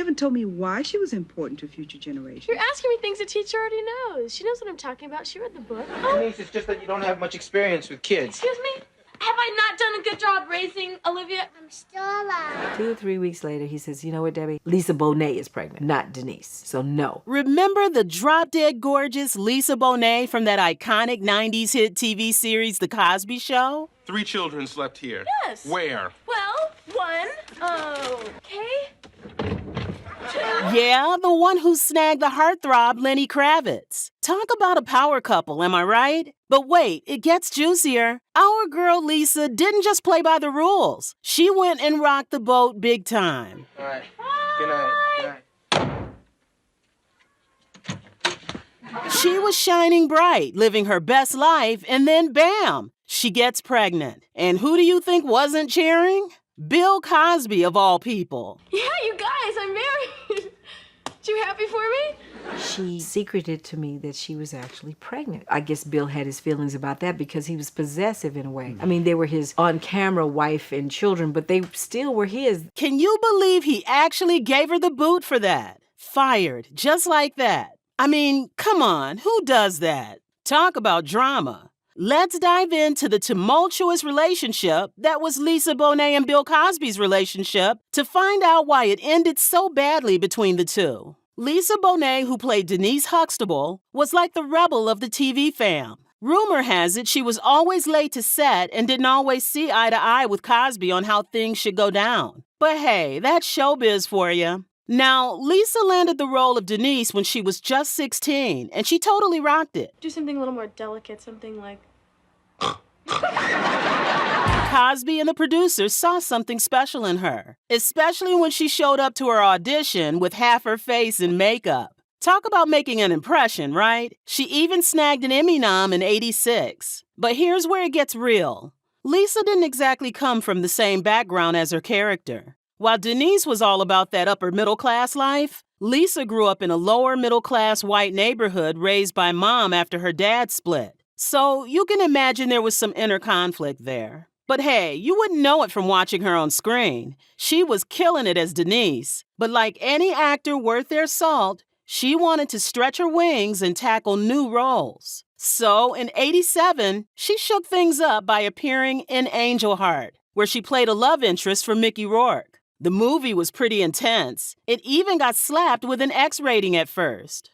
haven't told me why she was important to future generations. You're asking me things a teacher already knows. She knows what I'm talking about. She read the book. Denise, it's just that you don't have much experience with kids. Excuse me? Have I not done a good job raising Olivia? I'm still alive. 2 or 3 weeks later, he says, you know what, Debbie? Lisa Bonet is pregnant, not Denise. So no. Remember the drop-dead gorgeous Lisa Bonet from that iconic 90s hit TV series, The Cosby Show? 3 children slept here. Yes. Where? Well, 1. Okay. 2. Yeah, the one who snagged the heartthrob Lenny Kravitz. Talk about a power couple, am I right? But wait, it gets juicier. Our girl Lisa didn't just play by the rules. She went and rocked the boat big time. All right. Good night. Good night. She was shining bright, living her best life, and then bam, she gets pregnant. And who do you think wasn't cheering? Bill Cosby, of all people. Yeah, you guys, I'm married. You happy for me? She secreted to me that she was actually pregnant. I guess Bill had his feelings about that because he was possessive in a way. I mean, they were his on-camera wife and children, but they still were his. Can you believe he actually gave her the boot for that? Fired, just like that. I mean, come on, who does that? Talk about drama. Let's dive into the tumultuous relationship that was Lisa Bonet and Bill Cosby's relationship to find out why it ended so badly between the two. Lisa Bonet, who played Denise Huxtable, was like the rebel of the TV fam. Rumor has it she was always late to set and didn't always see eye to eye with Cosby on how things should go down. But hey, that's showbiz for you. Now, Lisa landed the role of Denise when she was just 16, and she totally rocked it. Do something a little more delicate, something like... Cosby and the producers saw something special in her, especially when she showed up to her audition with half her face in makeup. Talk about making an impression, right? She even snagged an Emmy nom in '86. But here's where it gets real. Lisa didn't exactly come from the same background as her character. While Denise was all about that upper middle class life, Lisa grew up in a lower middle class white neighborhood raised by mom after her dad split. So you can imagine there was some inner conflict there. But hey, you wouldn't know it from watching her on screen. She was killing it as Denise. But like any actor worth their salt, she wanted to stretch her wings and tackle new roles. So in '87, she shook things up by appearing in Angel Heart, where she played a love interest for Mickey Rourke. The movie was pretty intense. It even got slapped with an X rating at first.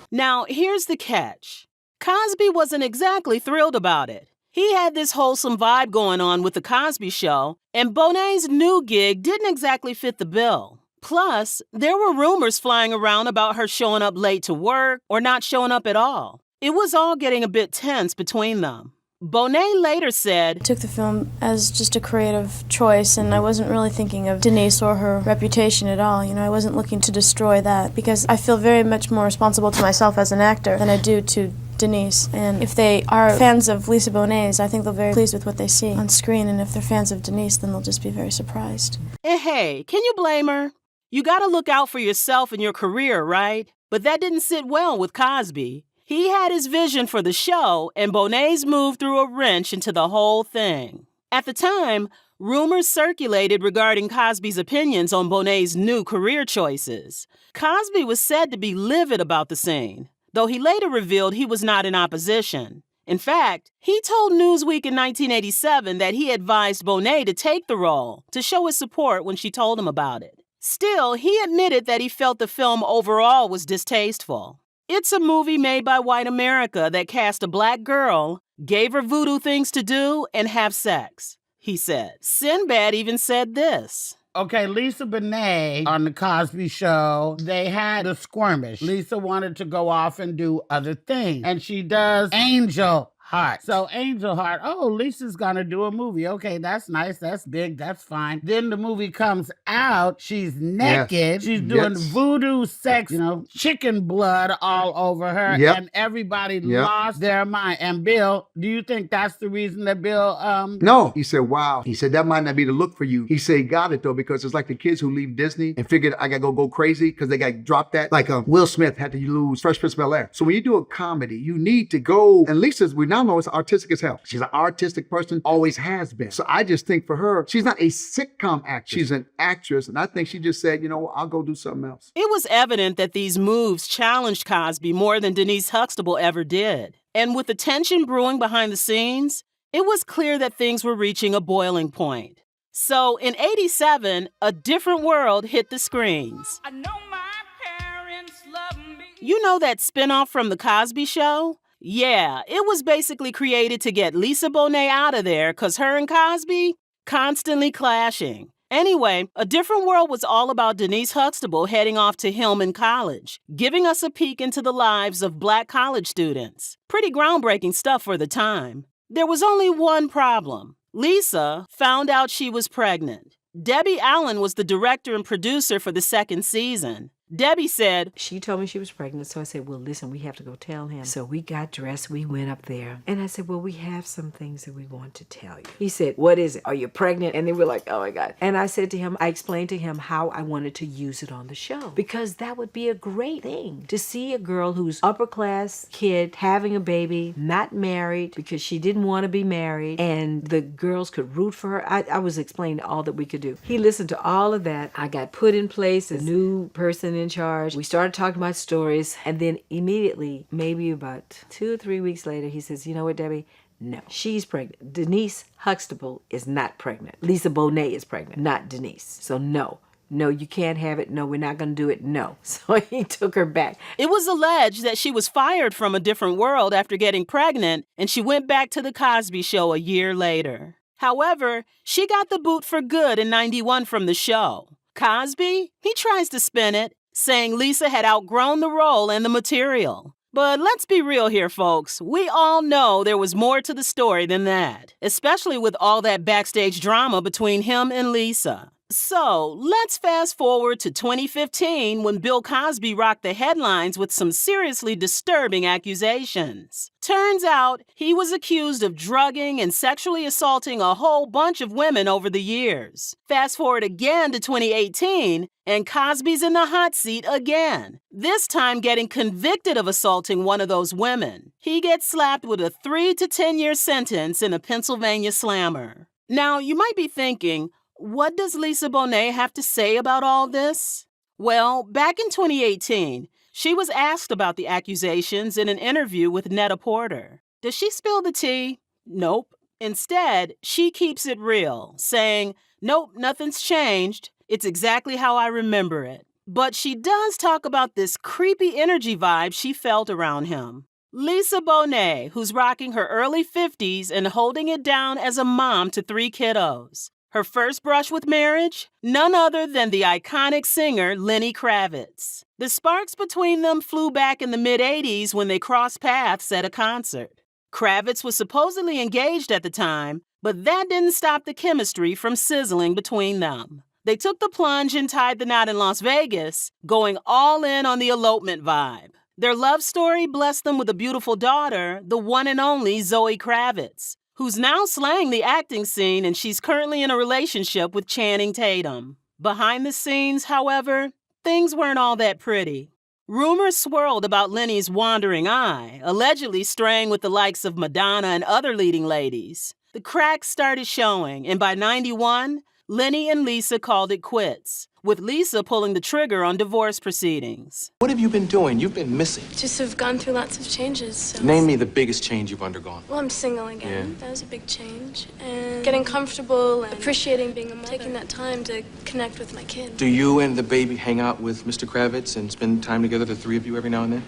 Now, here's the catch. Cosby wasn't exactly thrilled about it. He had this wholesome vibe going on with The Cosby Show, and Bonet's new gig didn't exactly fit the bill. Plus, there were rumors flying around about her showing up late to work or not showing up at all. It was all getting a bit tense between them. Bonet later said, I took the film as just a creative choice, and I wasn't really thinking of Denise or her reputation at all. You know, I wasn't looking to destroy that because I feel very much more responsible to myself as an actor than I do to Denise. And if they are fans of Lisa Bonet's, I think they'll be very pleased with what they see on screen. And if they're fans of Denise, then they'll just be very surprised. And hey, can you blame her? You gotta look out for yourself and your career, right? But that didn't sit well with Cosby. He had his vision for the show, and Bonet's move threw a wrench into the whole thing. At the time, rumors circulated regarding Cosby's opinions on Bonet's new career choices. Cosby was said to be livid about the scene, though he later revealed he was not in opposition. In fact, he told Newsweek in 1987 that he advised Bonet to take the role to show his support when she told him about it. Still, he admitted that he felt the film overall was distasteful. It's a movie made by white America that cast a black girl, gave her voodoo things to do, and have sex, he said. Sinbad even said this. Okay, Lisa Bonet on The Cosby Show, they had a skirmish. Lisa wanted to go off and do other things, and she does Angel Heart. So Angel Heart, oh, Lisa's gonna do a movie. Okay, that's nice, that's big, that's fine. Then the movie comes out, she's naked, yes. She's doing voodoo sex, you know, chicken blood all over her, and everybody lost their mind. And Bill, do you think that's the reason that Bill, No, he said, wow. He said, that might not be the look for you. He said he got it though, because it's like the kids who leave Disney and figured I gotta go crazy because they got dropped that. Like Will Smith had to lose Fresh Prince of Bel-Air. So when you do a comedy, you need to go, and Lisa's, we're not now know it's artistic as hell. She's an artistic person, always has been. So I just think for her, she's not a sitcom actress. She's an actress. And I think she just said, you know, I'll go do something else. It was evident that these moves challenged Cosby more than Denise Huxtable ever did. And with the tension brewing behind the scenes, it was clear that things were reaching a boiling point. So in '87, A Different World hit the screens. I know my parents love me. You know that spinoff from The Cosby Show? Yeah, it was basically created to get Lisa Bonet out of there because her and Cosby constantly clashing. Anyway, A Different World was all about Denise Huxtable heading off to Hillman College, giving us a peek into the lives of Black college students. Pretty groundbreaking stuff for the time. There was only one problem. Lisa found out she was pregnant. Debbie Allen was the director and producer for the second season. Debbie said, she told me she was pregnant, so I said, well, listen, we have to go tell him. So we got dressed, we went up there, and I said, well, we have some things that we want to tell you. He said, what is it? Are you pregnant? And they were like, oh my God. And I said to him, I explained to him how I wanted to use it on the show, because that would be a great thing to see a girl who's upper class kid having a baby, not married because she didn't want to be married, and the girls could root for her. I was explaining all that we could do. He listened to all of that. I got put in place as a new person in charge. We started talking about stories, and then immediately, maybe about 2 or 3 weeks later, he says, you know what, Debbie? No, she's pregnant. Denise Huxtable is not pregnant. Lisa Bonet is pregnant, not Denise. So no, you can't have it. No, we're not going to do it. No. So he took her back. It was alleged that she was fired from A Different World after getting pregnant, and she went back to The Cosby Show a year later. However, she got the boot for good in '91 from the show. Cosby, he tries to spin it, saying Lisa had outgrown the role and the material. But let's be real here, folks. We all know there was more to the story than that, especially with all that backstage drama between him and Lisa. So let's fast forward to 2015 when Bill Cosby rocked the headlines with some seriously disturbing accusations. Turns out he was accused of drugging and sexually assaulting a whole bunch of women over the years. Fast forward again to 2018 and Cosby's in the hot seat again, this time getting convicted of assaulting one of those women. He gets slapped with a 3 to 10 year sentence in a Pennsylvania slammer. Now you might be thinking, what does Lisa Bonet have to say about all this? Well, back in 2018, she was asked about the accusations in an interview with Netta Porter. Does she spill the tea? Nope. Instead, she keeps it real, saying, nope, nothing's changed. It's exactly how I remember it. But she does talk about this creepy energy vibe she felt around him. Lisa Bonet, who's rocking her early 50s and holding it down as a mom to 3 kiddos. Her first brush with marriage? None other than the iconic singer Lenny Kravitz. The sparks between them flew back in the mid-'80s when they crossed paths at a concert. Kravitz was supposedly engaged at the time, but that didn't stop the chemistry from sizzling between them. They took the plunge and tied the knot in Las Vegas, going all in on the elopement vibe. Their love story blessed them with a beautiful daughter, the one and only Zoe Kravitz, who's now slaying the acting scene, and she's currently in a relationship with Channing Tatum. Behind the scenes, however, things weren't all that pretty. Rumors swirled about Lenny's wandering eye, allegedly straying with the likes of Madonna and other leading ladies. The cracks started showing, and by '91, Lenny and Lisa called it quits, with Lisa pulling the trigger on divorce proceedings. What have you been doing? You've been missing. Just have gone through lots of changes. So. Name me the biggest change you've undergone. Well, I'm single again. Yeah. That was a big change. And getting comfortable and appreciating being a mother. Taking that time to connect with my kid. Do you and the baby hang out with Mr. Kravitz and spend time together, the 3 of you, every now and then?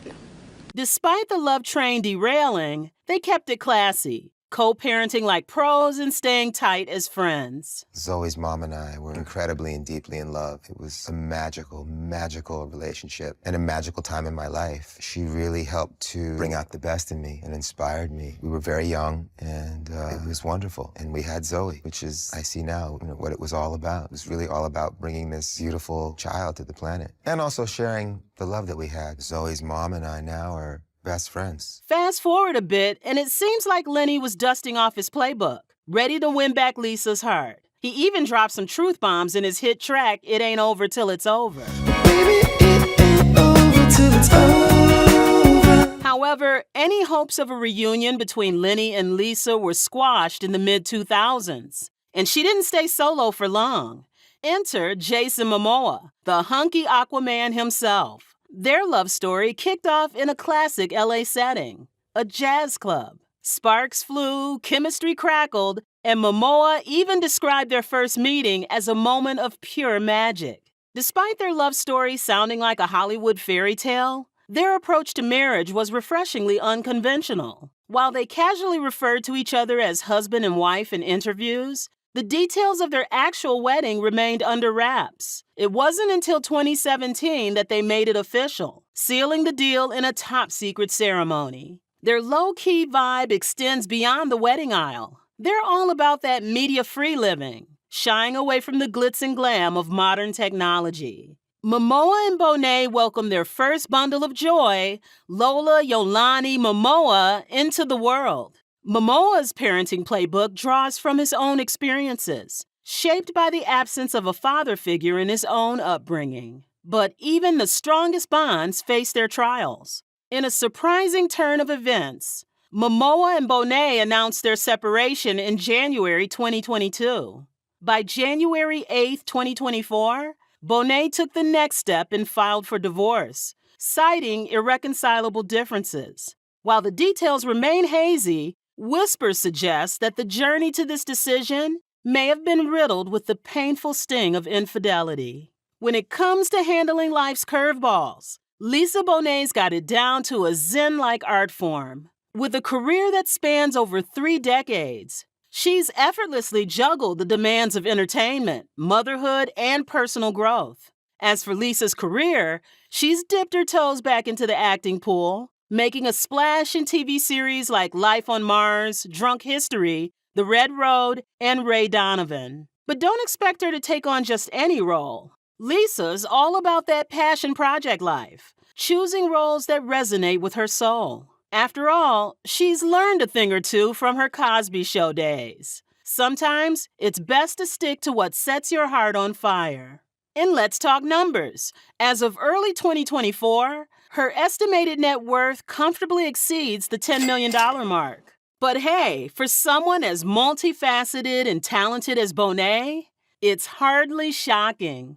No. Despite the love train derailing, they kept it classy, co-parenting like pros and staying tight as friends. Zoe's mom and I were incredibly and deeply in love. It was a magical, magical relationship and a magical time in my life. She really helped to bring out the best in me and inspired me. We were very young, and it was wonderful. And we had Zoe, which is, I see now, what it was all about. It was really all about bringing this beautiful child to the planet and also sharing the love that we had. Zoe's mom and I now are best friends. Fast forward a bit, and it seems like Lenny was dusting off his playbook, ready to win back Lisa's heart. He even dropped some truth bombs in his hit track, It Ain't Over Till It's Over. Baby, it ain't over till it's over. However, any hopes of a reunion between Lenny and Lisa were squashed in the mid-2000s, and she didn't stay solo for long. Enter Jason Momoa, the hunky Aquaman himself. Their love story kicked off in a classic LA setting, a jazz club. Sparks flew, chemistry crackled, and Momoa even described their first meeting as a moment of pure magic. Despite their love story sounding like a Hollywood fairy tale, their approach to marriage was refreshingly unconventional. While they casually referred to each other as husband and wife in interviews, the details of their actual wedding remained under wraps. It wasn't until 2017 that they made it official, sealing the deal in a top-secret ceremony. Their low-key vibe extends beyond the wedding aisle. They're all about that media-free living, shying away from the glitz and glam of modern technology. Momoa and Bonet welcomed their first bundle of joy, Lola Yolani Momoa, into the world. Momoa's parenting playbook draws from his own experiences, shaped by the absence of a father figure in his own upbringing. But even the strongest bonds face their trials. In a surprising turn of events, Momoa and Bonet announced their separation in January 2022. By January 8, 2024, Bonet took the next step and filed for divorce, citing irreconcilable differences. While the details remain hazy, whispers suggest that the journey to this decision may have been riddled with the painful sting of infidelity. When it comes to handling life's curveballs, Lisa Bonet's got it down to a zen-like art form. With a career that spans over 3 decades, she's effortlessly juggled the demands of entertainment, motherhood, and personal growth. As for Lisa's career, she's dipped her toes back into the acting pool, making a splash in TV series like Life on Mars, Drunk History, The Red Road, and Ray Donovan. But don't expect her to take on just any role. Lisa's all about that passion project life, choosing roles that resonate with her soul. After all, she's learned a thing or two from her Cosby Show days. Sometimes it's best to stick to what sets your heart on fire. And let's talk numbers. As of early 2024, her estimated net worth comfortably exceeds the $10 million mark. But hey, for someone as multifaceted and talented as Bonet, it's hardly shocking.